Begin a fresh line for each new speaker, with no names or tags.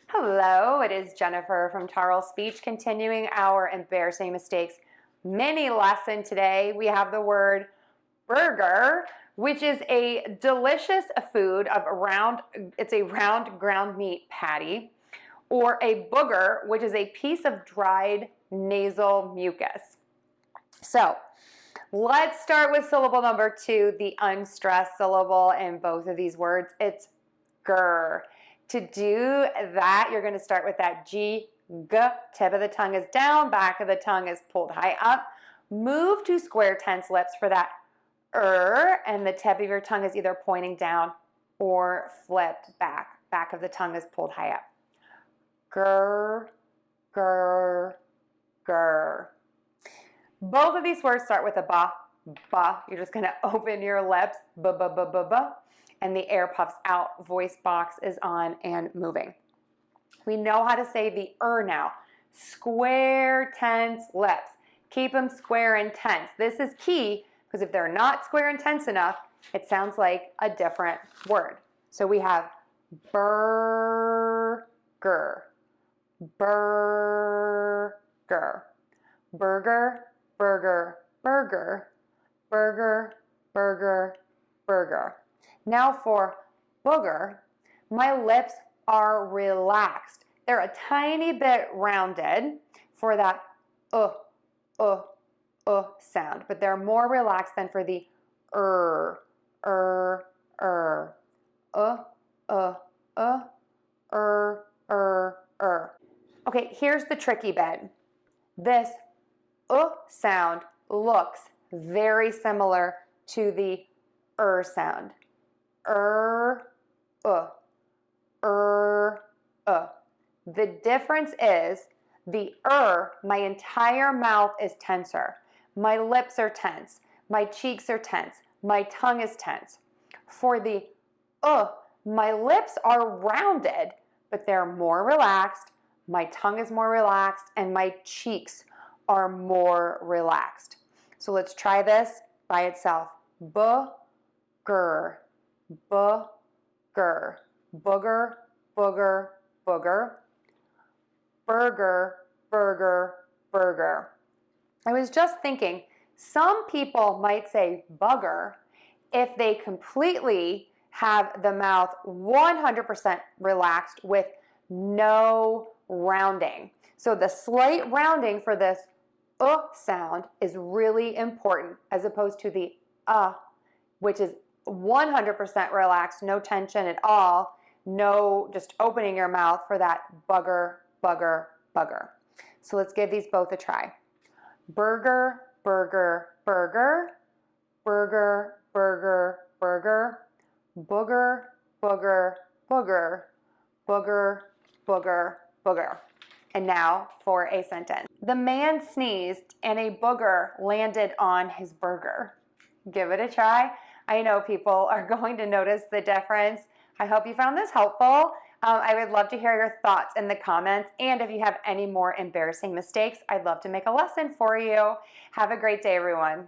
Hello, it is Jennifer from Tarle Speech, continuing our embarrassing mistakes mini lesson today. We have the word burger, which is a delicious food of it's a round ground meat patty, or a booger, which is a piece of dried nasal mucus. So let's start with syllable number 2, the unstressed syllable in both of these words. It's ger. To do that, you're going to start with that G, G. Tip of the tongue is down, back of the tongue is pulled high up. Move to square tense lips for that and the tip of your tongue is either pointing down or flipped back. Back of the tongue is pulled high up. Ger, ger, ger. Both of these words start with a ba, ba. You're just going to open your lips, ba, ba, ba, ba, ba. And the air puffs out, voice box is on and moving. We know how to say the now. Square, tense lips. Keep them square and tense. This is key because if they're not square and tense enough, it sounds like a different word. So we have burger, burger, burger, burger, burger, burger, burger, burger. Now for booger, my lips are relaxed. They're a tiny bit rounded for that sound, but they're more relaxed than for the Okay, here's the tricky bit. This sound looks very similar to the sound. The difference is the my entire mouth is tenser. My lips are tense. My cheeks are tense. My tongue is tense. For the my lips are rounded, but they're more relaxed. My tongue is more relaxed, and my cheeks are more relaxed. So let's try this by itself. Booger, booger, booger, booger, booger, burger, burger, burger. I was just thinking, some people might say bugger if they completely have the mouth 100% relaxed with no rounding. So the slight rounding for this sound is really important as opposed to the which is 100% relaxed, no tension at all, no just opening your mouth for that bugger, bugger, bugger. So let's give these both a try. Burger, burger, burger, burger, burger, burger, booger, booger, booger, booger, booger, booger. And now for a sentence. The man sneezed and a booger landed on his burger. Give it a try. I know people are going to notice the difference. I hope you found this helpful. I would love to hear your thoughts in the comments. And if you have any more embarrassing mistakes, I'd love to make a lesson for you. Have a great day, everyone.